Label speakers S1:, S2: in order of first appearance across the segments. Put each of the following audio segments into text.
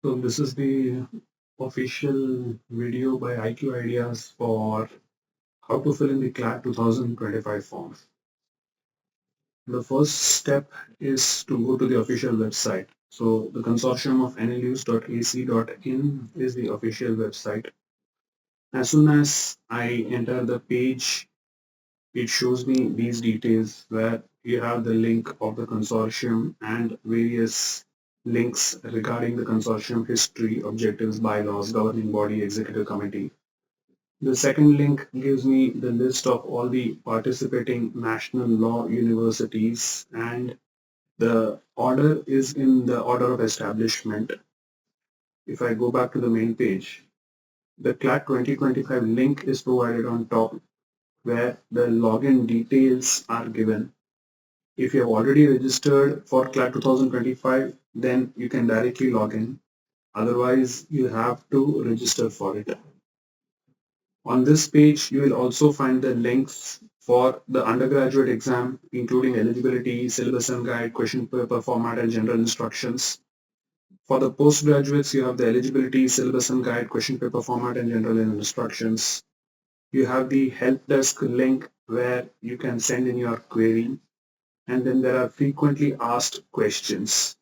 S1: So this is the official video by IQ Ideas for how to fill in the CLAT 2025 form. The first step is to go to the official website. So the consortium of nlus.ac.in is the official website. As soon as I enter the page, it shows me these details where you have the link of the consortium and various links regarding the consortium history, objectives, bylaws, governing body, executive committee. The second link gives me the list of all the participating national law universities, and the order is in the order of establishment. If I go back to the main page, the CLAT 2025 link is provided on top where the login details are given. If you have already registered for CLAT 2025, then you can directly log in. Otherwise, you have to register for it. On this page, you will also find the links for the undergraduate exam, including eligibility, syllabus and guide, question paper format, and general instructions. For the postgraduates, you have the eligibility, syllabus and guide, question paper format, and general instructions. You have the help desk link where you can send in your query, and then there are frequently asked questions.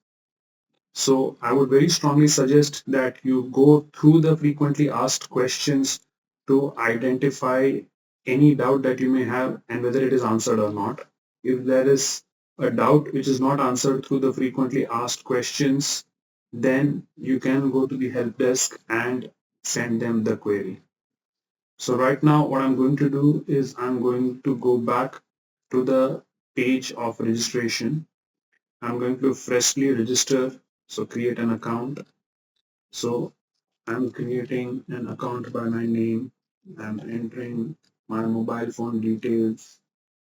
S1: So I would very strongly suggest that you go through the frequently asked questions to identify any doubt that you may have and whether it is answered or not. If there is a doubt which is not answered through the frequently asked questions, then you can go to the help desk and send them the query. So right now what I'm going to do is I'm going to go back to the page of registration. I'm going to freshly register, so create an account. So I'm creating an account by my name. I'm entering my mobile phone details.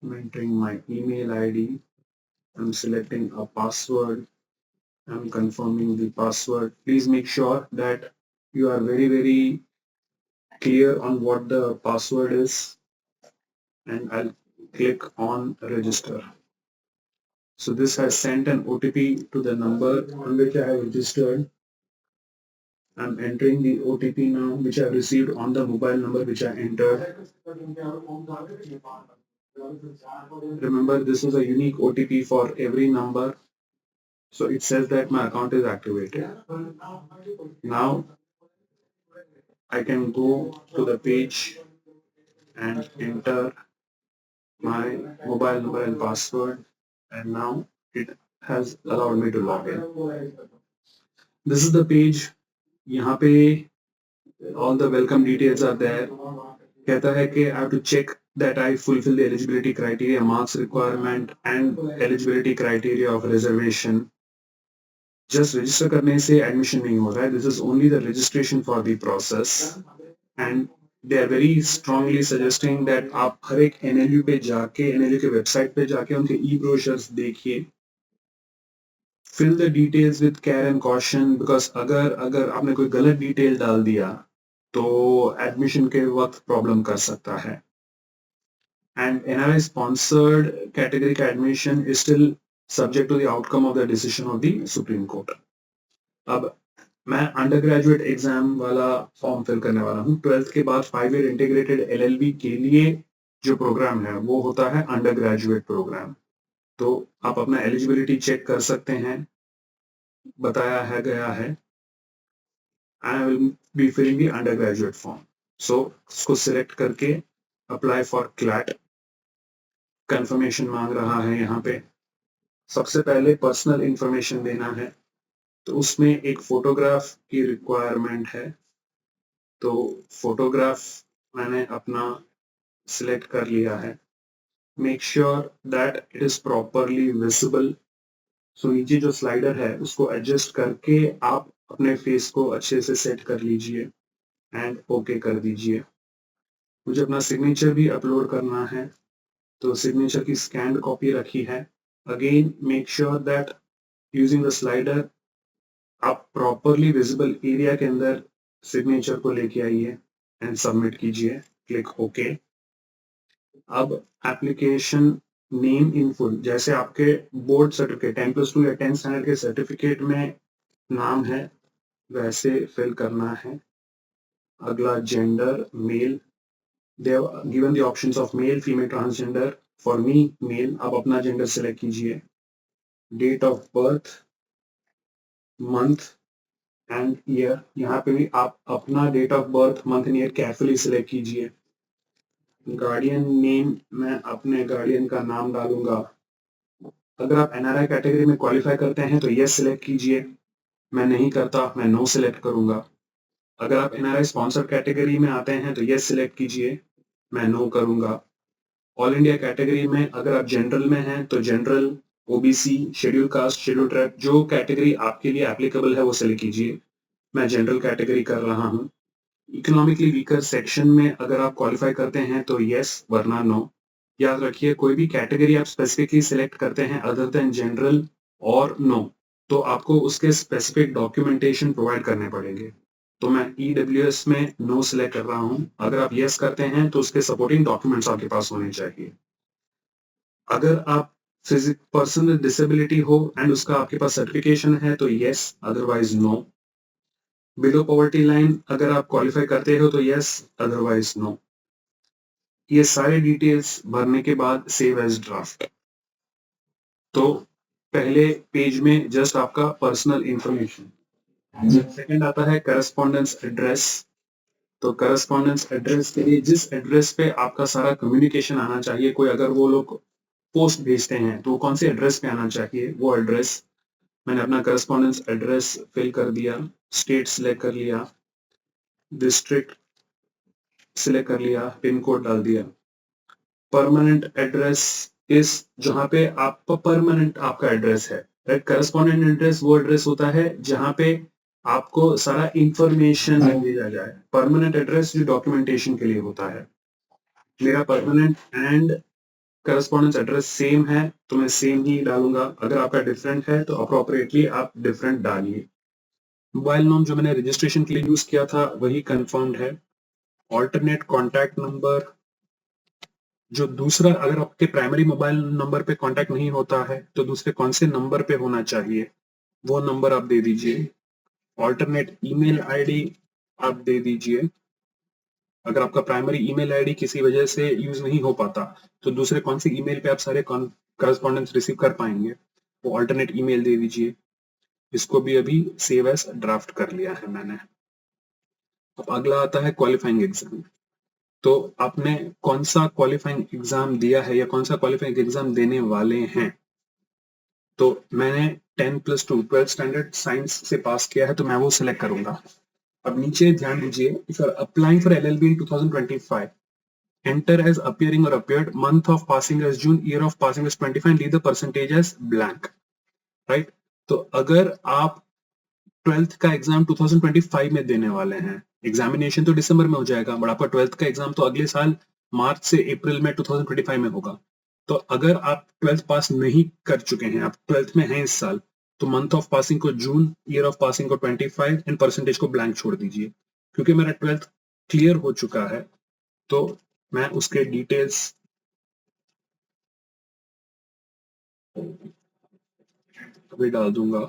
S1: I'm entering my email ID. I'm selecting a password. I'm confirming the password. Please make sure that you are very clear on what the password is, and I'll click on register. So this has sent an OTP to the number on which I have registered. I'm entering the OTP now, which I received on the mobile number which I entered. Remember, this is a unique OTP for every number. So it says that my account is activated. Now I can go to the page and enter my mobile number and password, and now it has allowed me to log in. This is the page. यहाँ पे all the welcome details are there. कहता है कि I have to check that I fulfill the eligibility criteria, marks requirement and eligibility criteria of reservation. Just register करने से admission नहीं हो रहा है. This is only the registration for the process, and they are very strongly suggesting that आप हर एक NLU पे जाके NLU के website पे जाके उनके e-brochures देखिए. Fill the details with care and caution, because अगर अगर आपने कोई गलत डिटेल डाल दिया तो एडमिशन के वक्त प्रॉब्लम कर सकता है. And NRI sponsored category का admission is still subject to the outcome of the decision of the Supreme Court. अब मैं अंडर ग्रेजुएट एग्जाम वाला फॉर्म फिल करने वाला हूँ. 12th के बाद 5 ईयर इंटीग्रेटेड LLB के लिए जो प्रोग्राम है वो होता है अंडर ग्रेजुएट प्रोग्राम. तो आप अपना एलिजिबिलिटी चेक कर सकते हैं. बताया है गया है I will be filling the undergraduate form. So इसको सिलेक्ट करके अप्लाई फॉर क्लैट. कंफर्मेशन मांग रहा है. यहाँ पे सबसे पहले पर्सनल इंफॉर्मेशन देना है, तो उसमें एक फोटोग्राफ की रिक्वायरमेंट है. तो फोटोग्राफ मैंने अपना सिलेक्ट कर लिया है. Make sure that it is properly visible. So नीचे जो स्लाइडर है उसको एडजस्ट करके आप अपने फेस को अच्छे से सेट कर लीजिए एंड ओके कर दीजिए. मुझे अपना सिग्नेचर भी अपलोड करना है, तो सिग्नेचर की स्कैन कॉपी रखी है. Again make sure that using the slider आप प्रॉपरली विजिबल एरिया के अंदर सिग्नेचर को लेके आइए एंड सबमिट कीजिए. Click okay. अब एप्लीकेशन नेम इन फुल, जैसे आपके बोर्ड सर्टिफिकेट 10+2 या 10 स्टैंडर्ड के सर्टिफिकेट में नाम है वैसे फिल करना है। अगला gender male, they have given the options of male, female, transgender. For me male, आप अपना जेंडर सिलेक्ट कीजिए। Date of birth, month and year, यहाँ पे भी आप अपना date of birth, month and year carefully select कीजिए। गार्डियन नेम, मैं अपने गार्डियन का नाम डालूंगा। अगर आप एनआरआई कैटेगरी में क्वालिफाई करते हैं तो यस सिलेक्ट कीजिए। मैं नहीं करता, मैं नो सिलेक्ट करूंगा। अगर आप एनआरआई स्पॉन्सर्ड कैटेगरी में आते हैं तो यस सिलेक्ट कीजिए, मैं नो करूंगा। ऑल इंडिया कैटेगरी में अगर आप जनरल में हैं तो general, OBC, schedule caste, schedule tribe, जो कैटेगरी आपके लिए एप्लीकेबल है वो सिलेक्ट कीजिए। मैं जनरल कैटेगरी कर रहा हूँ। इकोनॉमिकली वीकर सेक्शन में अगर आप क्वालिफाई करते हैं तो यस, वरना नो। याद रखिए, कोई भी कैटेगरी आप स्पेसिफिकली सिलेक्ट करते हैं अदर देन जनरल और नो, तो आपको उसके स्पेसिफिक डॉक्यूमेंटेशन प्रोवाइड करने पड़ेंगे। तो मैं ईडब्ल्यूएस में नो सिलेक्ट कर रहा हूं। अगर आप यस करते हैं तो उसके सपोर्टिंग डॉक्यूमेंट्स आपके पास होने चाहिए। अगर आप पर्सन विद डिसेबिलिटी हो एंड उसका आपके पास सर्टिफिकेशन है तो yes, otherwise no. Below poverty line अगर आप क्वालिफाई करते हो तो यस, अदरवाइज नो। ये सारे डिटेल्स भरने के बाद सेव एज ड्राफ्ट। तो पहले पेज में जस्ट आपका पर्सनल इंफॉर्मेशन। सेकंड आता है करस्पॉन्डेंस एड्रेस। तो करस्पॉन्डेंस एड्रेस के लिए जिस एड्रेस पे आपका सारा कम्युनिकेशन आना चाहिए, कोई अगर वो लोग पोस्ट भेजते हैं तो कौन से एड्रेस पे आना चाहिए, वो एड्रेस मैंने अपना करस्पॉन्डेंस एड्रेस फिल कर दिया। स्टेट सिलेक्ट कर लिया, डिस्ट्रिक्ट सिलेक्ट कर लिया, पिन कोड डाल दिया। परमानेंट एड्रेस इस जहां पे आपका परमानेंट आपका एड्रेस है, राइट। करस्पॉन्डेंट एड्रेस वो एड्रेस होता है जहां पे आपको सारा इंफॉर्मेशन भेजा जाए। परमानेंट एड्रेस जो डॉक्यूमेंटेशन के लिए होता है। मेरा permanent and correspondence address same है तो मैं सेम ही डालूंगा। अगर आपका डिफरेंट है तो अप्रोप्रिएटली आप डिफरेंट डालिए। मोबाइल नंबर जो मैंने रजिस्ट्रेशन के लिए यूज किया था वही कंफर्म्ड है। ऑल्टरनेट कॉन्टैक्ट नंबर, जो दूसरा, अगर आपके प्राइमरी मोबाइल नंबर पे कांटेक्ट नहीं होता है तो दूसरे कौन से नंबर पे होना चाहिए वो नंबर आप दे दीजिए। ऑल्टरनेट ईमेल आईडी आप दे दीजिए। अगर आपका प्राइमरी ईमेल आईडी किसी वजह से यूज नहीं हो पाता तो दूसरे कौन से ईमेल पे आप सारे करस्पॉन्डेंस रिसीव कर पाएंगे, वो ऑल्टरनेट ईमेल दे दीजिए। इसको भी अभी सेव एज ड्राफ्ट कर लिया है मैंने। अब अगला आता है क्वालिफाइंग एग्जाम। तो आपने कौन सा क्वालिफाइंग एग्जाम दिया है या कौन सा क्वालिफाइंग एग्जाम देने वाले हैं। तो मैंने 10+2 12th स्टैंडर्ड साइंस से पास किया है तो मैं वो सिलेक्ट करूंगा। अब नीचे ध्यान दीजिए, if you are applying for LLB in 2025, enter as appearing और appeared, month of passing as June, year of passing as 25, leave the percentage as blank, right. तो अगर आप 12th का एग्जाम 2025 में देने वाले हैं, एग्जामिनेशन तो दिसंबर में हो जाएगा बट आपका 12th का एग्जाम तो अगले साल मार्च से अप्रैल में 2025 में होगा। तो अगर आप 12th पास नहीं कर चुके हैं, आप 12th में हैं इस साल, तो मंथ ऑफ पासिंग को जून, ईयर ऑफ पासिंग को 25 एंड परसेंटेज को ब्लैंक छोड़ दीजिए। क्योंकि मेरा 12th क्लियर हो चुका है तो मैं उसके डिटेल्स अभी डाल दूंगा।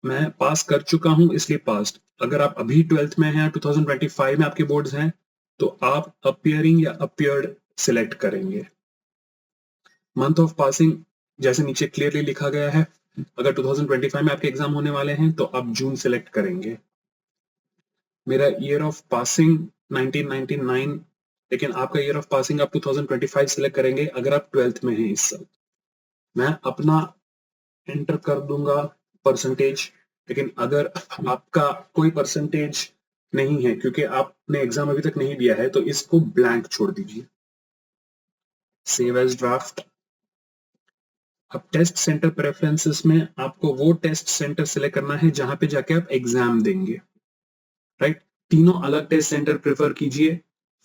S1: मैं पास कर चुका हूं इसलिए पास्ड। अगर आप अभी 12th में हैं, 2025 में आपके बोर्ड्स हैं, तो आप अपीयरिंग या अपीयर्ड सिलेक्ट करेंगे। मंथ ऑफ पासिंग जैसे नीचे क्लियरली लिखा गया है, अगर 2025 में आपके एग्जाम होने वाले हैं तो आप जून सिलेक्ट करेंगे। मेरा ईयर ऑफ पासिंग 1999, लेकिन आपका ईयर ऑफ पासिंग आप 2025 सिलेक्ट करेंगे अगर आप 12th में हैं इस साल। मैं अपना एंटर कर दूंगा परसेंटेज, लेकिन अगर आपका कोई परसेंटेज नहीं है क्योंकि आपने एग्जाम अभी तक नहीं दिया है तो इसको ब्लैंक छोड़ दीजिए। Save as draft. अब टेस्ट सेंटर प्रेफरेंसेस में आपको वो टेस्ट सेंटर सिलेक्ट करना है जहां पे जाके आप एग्जाम देंगे, राइट। तीनों अलग टेस्ट सेंटर प्रेफर कीजिए।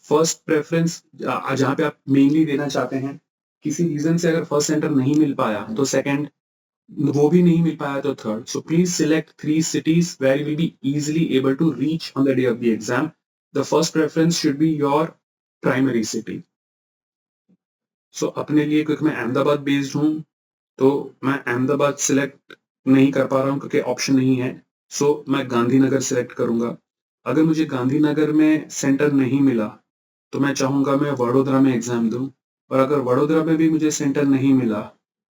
S1: फर्स्ट प्रेफरेंस जहां पे आप मेनली देना चाहते हैं, किसी रीजन से अगर फर्स्ट सेंटर नहीं मिल पाया तो सेकंड, वो भी नहीं मिल पाया तो third. So please select 3 cities where you will be easily able to reach on the day of the exam. The first preference should be your primary city. So अपने लिए, क्योंकि मैं अहमदाबाद बेस्ड हूं तो मैं अहमदाबाद सिलेक्ट नहीं कर पा रहा हूँ क्योंकि ऑप्शन नहीं है, सो मैं गांधीनगर सिलेक्ट करूंगा। अगर मुझे गांधीनगर में सेंटर नहीं मिला तो मैं चाहूंगा मैं वडोदरा में एग्जाम दूं, और अगर वडोदरा में भी मुझे सेंटर नहीं मिला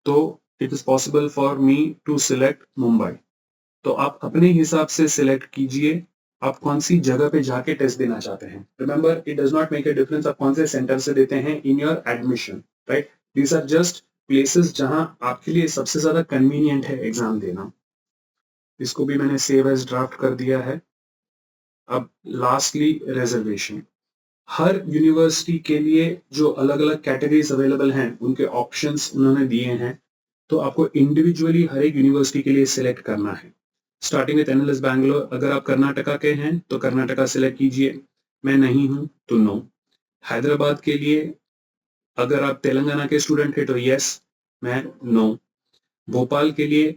S1: तो it is possible for me to select Mumbai. तो आप अपने हिसाब से सिलेक्ट कीजिए आप कौन सी जगह पे जाके टेस्ट देना चाहते हैं। Remember, it does not make a difference आप कौन से सेंटर से देते हैं in your admission, right. These are just places जहां आपके लिए सबसे ज्यादा कन्वीनियंट है एग्जाम देना। इसको भी मैंने सेव एज ड्राफ्ट कर दिया है। अब लास्टली रिजर्वेशन। हर यूनिवर्सिटी के लिए जो अलग अलग कैटेगरीज अवेलेबल हैं उनके ऑप्शंस उन्होंने दिए हैं, तो आपको इंडिविजुअली हर एक यूनिवर्सिटी के लिए सिलेक्ट करना है। स्टार्टिंग विद एनएलएस बैंगलोर, अगर आप कर्नाटका के हैं तो कर्नाटका सिलेक्ट कीजिए, मैं नहीं हूं तो नो। हैदराबाद के लिए अगर आप तेलंगाना के स्टूडेंट हैं तो यस, मैं नो। भोपाल के लिए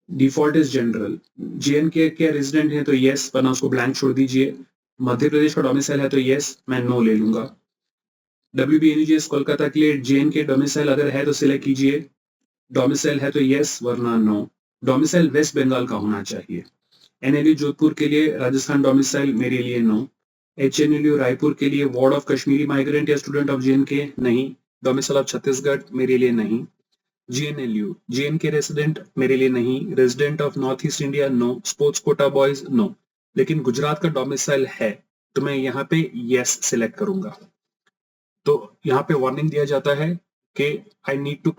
S1: डिफॉल्ट इज जनरल। जेएनके के रेजिडेंट हैं तो यस, वरना उसको ब्लैंक छोड़ दीजिए। मध्य प्रदेश का डोमिसाइल है तो यस, मैं नो ले लूंगा। WBNUJS कोलकाता के लिए जेएनके डोमिसाइल अगर है तो सिलेक्ट कीजिए, डोमिसाइल है तो यस वरना नो। डोमिसाइल वेस्ट बंगाल का होना चाहिए। एनएलयू जोधपुर के लिए राजस्थान डोमिसाइल मेरे लिए नो। HNLU रायपुर के लिए वार्ड ऑफ कश्मीरी माइग्रेंट या स्टूडेंट ऑफ जेएनके नहीं। डोमिसाइल ऑफ छत्तीसगढ़ मेरे लिए नहीं। GNLU जेएनके रेसिडेंट मेरे लिए नहीं। Resident of North East India no. Sports quota boys no. लेकिन गुजरात का डोमिसाइल है तो मैं यहाँ पे यस सिलेक्ट करूंगा। तो यहाँ पे वार्निंग दिया जाता है कि I need to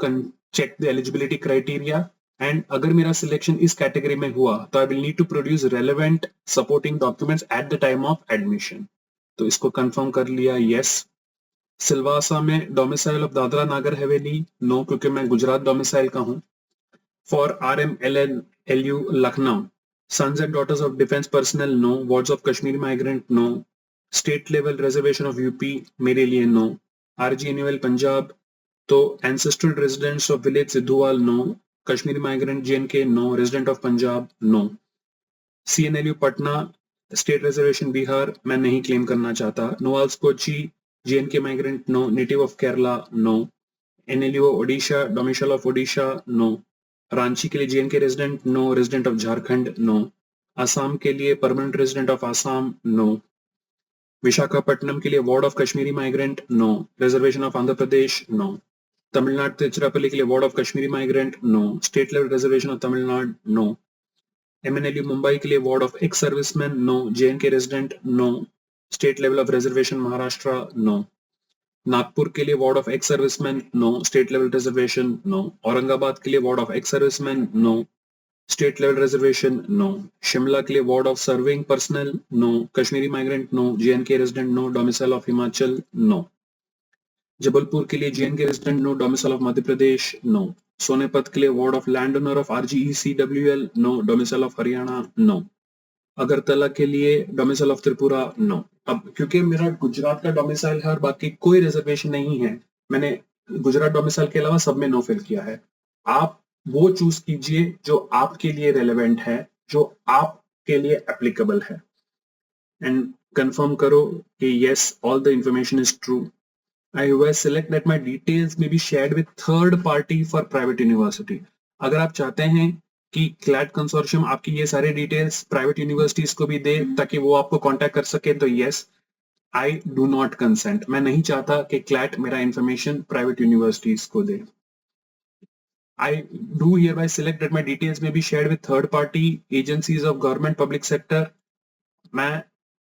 S1: check the eligibility criteria, and अगर मेरा सिलेक्शन इस कैटेगरी में हुआ तो I will need to produce relevant supporting documents at the time of admission. तो इसको कंफर्म कर लिया यस। सिलवासा में domicile of Dadra Nagar Haveli no, क्योंकि मैं गुजरात डोमिसाइल का हूँ। For RMLNLU Lucknow, sons and daughters of defence personnel no. Wards of Kashmiri migrant no. State level reservation of UP मेरे लिए नो। RGNUL पंजाब तो ancestral residents of village Sidhuwal no. Kashmiri migrant JNK no. Resident of Punjab no. CNLU Patna state reservation Bihar मैं नहीं claim करना चाहता। NUALS Kochi JNK migrant no. Native of Kerala no. NLU Odisha domicile of Odisha no. Ranchi के लिए JNK resident no. Resident of Jharkhand no. Assam के लिए permanent resident of Assam no. Visakhapatnam के लिए ward of Kashmiri migrant no. Reservation of Andhra Pradesh no. Tamil Nadu Tiruchirappalli के लिए ward of Kashmiri migrant no. State level reservation of Tamil Nadu no. MNLU Mumbai के लिए ward of ex serviceman no. JNK resident no. State level of reservation Maharashtra no. Nagpur के लिए ward of ex serviceman no. State level reservation no. Aurangabad के लिए ward of ex serviceman no. State level reservation no. Shimla के लिए ward of serving personnel no. Kashmiri migrant no. JNK resident no. Domicile of Himachal no. Jabalpur के लिए JNK resident no. Domicile of Madhya Pradesh no. Sonepat के लिए ward of land owner of RGECWL no. Domicile of Haryana no. Agartala के लिए domicile of Tripura no. अब क्योंकि मेरा गुजरात का डोमिसाइल है और बाकी कोई रिजर्वेशन नहीं है, मैंने गुजरात डोमिसाइल के अलावा सब में नो फिल किया है। आप वो चूज कीजिए जो आपके लिए रेलेवेंट है, जो आपके लिए एप्लीकेबल है, एंड कंफर्म करो कि yes all the information is true. I will select that my details may be shared with third party for private university. अगर आप चाहते हैं कि क्लैट कंसोर्शियम आपकी ये सारे डिटेल्स प्राइवेट यूनिवर्सिटीज को भी दे ताकि वो आपको कांटेक्ट कर सके, तो yes, I do not consent. मैं नहीं चाहता कि क्लैट मेरा इंफॉर्मेशन प्राइवेट यूनिवर्सिटीज को दे। I do hereby select that my details may be shared with third party agencies of government public sector. मैं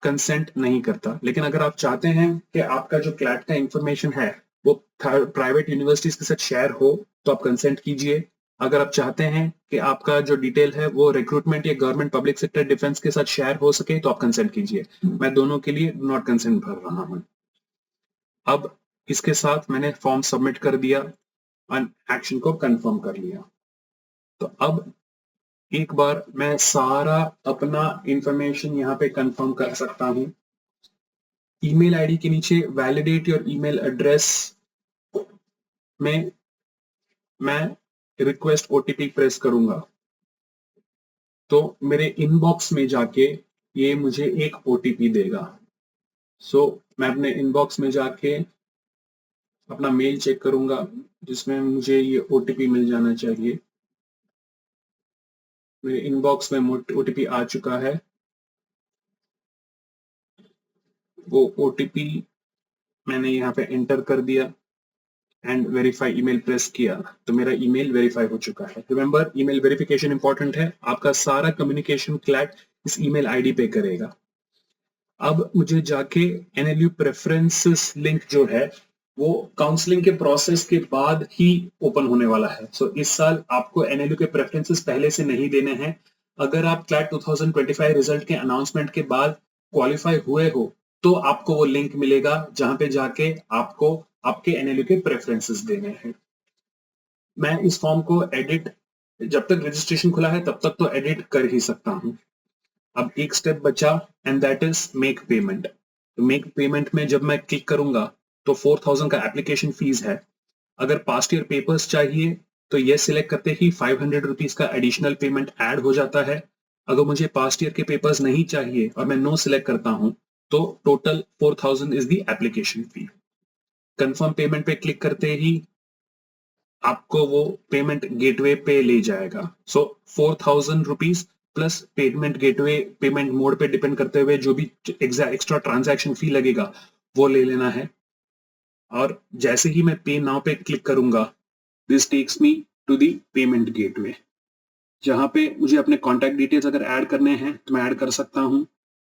S1: कंसेंट नहीं करता। लेकिन अगर आप चाहते हैं कि आपका जो क्लैट का इंफॉर्मेशन है वो प्राइवेट यूनिवर्सिटीज के साथ शेयर हो तो आप कंसेंट कीजिए। अगर आप चाहते हैं कि आपका जो डिटेल है वो रिक्रूटमेंट या गवर्नमेंट पब्लिक सेक्टर डिफेंस के साथ शेयर हो सके तो आप कंसेंट कीजिए। मैं दोनों के लिए डू नॉट कंसेंट भर रहा हूं। अब इसके साथ मैंने फॉर्म सबमिट कर दिया और एक्शन को कंफर्म कर लिया। तो अब एक बार मैं सारा अपना इंफॉर्मेशन यहाँ पे कंफर्म कर सकता हूं। ईमेल आईडी के नीचे वैलिडेट योर ईमेल एड्रेस में मैं रिक्वेस्ट OTP प्रेस करूंगा तो मेरे इनबॉक्स में जाके ये मुझे एक OTP देगा। सो मैं अपने इनबॉक्स में जाके अपना मेल चेक करूंगा जिसमें मुझे ये OTP मिल जाना चाहिए। मेरे इनबॉक्स में OTP आ चुका है। वो OTP मैंने यहाँ पे एंटर कर दिया एंड वेरीफाई ईमेल प्रेस किया तो मेरा ईमेल वेरीफाई हो चुका है। रिमेंबर, ईमेल वेरिफिकेशन इंपॉर्टेंट है। आपका सारा कम्युनिकेशन क्लैट इस ईमेल आईडी पे करेगा। अब मुझे जाके NLU प्रेफरेंसेस लिंक जो है वो काउंसलिंग के प्रोसेस के बाद ही ओपन होने वाला है। सो इस साल आपको NLU के प्रेफरेंसेस पहले से नहीं देने हैं। अगर आप क्लैट 2025 रिजल्ट के अनाउंसमेंट के बाद क्वालिफाई हुए हो तो आपको वो लिंक मिलेगा जहां पे जाके आपको आपके NLU के प्रेफरेंसेस देने हैं। मैं इस फॉर्म को एडिट, जब तक रजिस्ट्रेशन खुला है तब तक तो एडिट कर ही सकता हूं। अब एक स्टेप बचा and that is make payment. तो मेक पेमेंट में जब मैं क्लिक करूंगा तो 4000 का एप्लीकेशन फीस है। अगर पास्ट ईयर पेपर्स चाहिए तो ये सिलेक्ट करते ही 500 रुपीज का एडिशनल पेमेंट ऐड हो जाता है। अगर मुझे पास्ट ईयर के पेपर्स नहीं चाहिए और मैं नो सिलेक्ट करता हूं तो total 4000 is the application fee. Confirm payment पे क्लिक करते ही आपको वो पेमेंट गेटवे पे ले जाएगा। सो 4000 rupees plus payment gateway payment mode पे डिपेंड करते हुए जो भी एक्स्ट्रा ट्रांजैक्शन फी लगेगा वो ले लेना है। और जैसे ही मैं पे नाउ पे क्लिक करूंगा this takes me to the payment gateway, जहां पे मुझे अपने कॉन्टैक्ट डिटेल्स अगर ऐड करने हैं तो मैं ऐड कर सकता हूं।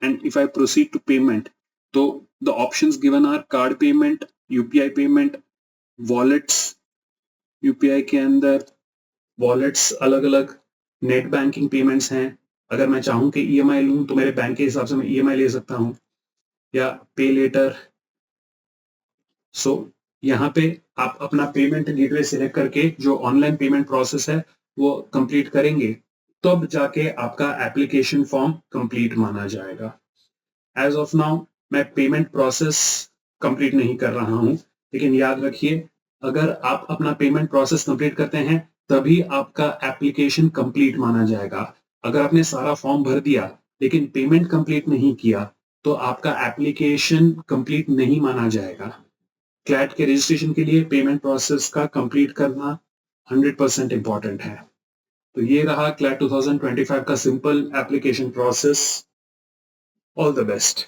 S1: And if I proceed to payment तो the options given are card payment, UPI payment, wallets. UPI के अंदर वॉलेट्स अलग अलग, नेट बैंकिंग पेमेंट्स हैं। अगर मैं चाहूं कि EMI लूं तो मेरे बैंक के हिसाब से मैं EMI ले सकता हूं या पे लेटर। सो यहाँ पे आप अपना पेमेंट गेटवे सिलेक्ट करके जो ऑनलाइन पेमेंट प्रोसेस है वो कंप्लीट करेंगे तब जाके आपका एप्लीकेशन फॉर्म कंप्लीट माना जाएगा। एज ऑफ नाउ मैं पेमेंट प्रोसेस कंप्लीट नहीं कर रहा हूं, लेकिन याद रखिए अगर आप अपना पेमेंट प्रोसेस कंप्लीट करते हैं तभी आपका एप्लीकेशन कंप्लीट माना जाएगा। अगर आपने सारा फॉर्म भर दिया लेकिन पेमेंट कंप्लीट नहीं किया तो आपका एप्लीकेशन कंप्लीट नहीं माना जाएगा। क्लैट के रजिस्ट्रेशन के लिए पेमेंट प्रोसेस का कंप्लीट करना 100% इंपॉर्टेंट है। तो ये रहा क्लैट 2025 का simple application process. All the best.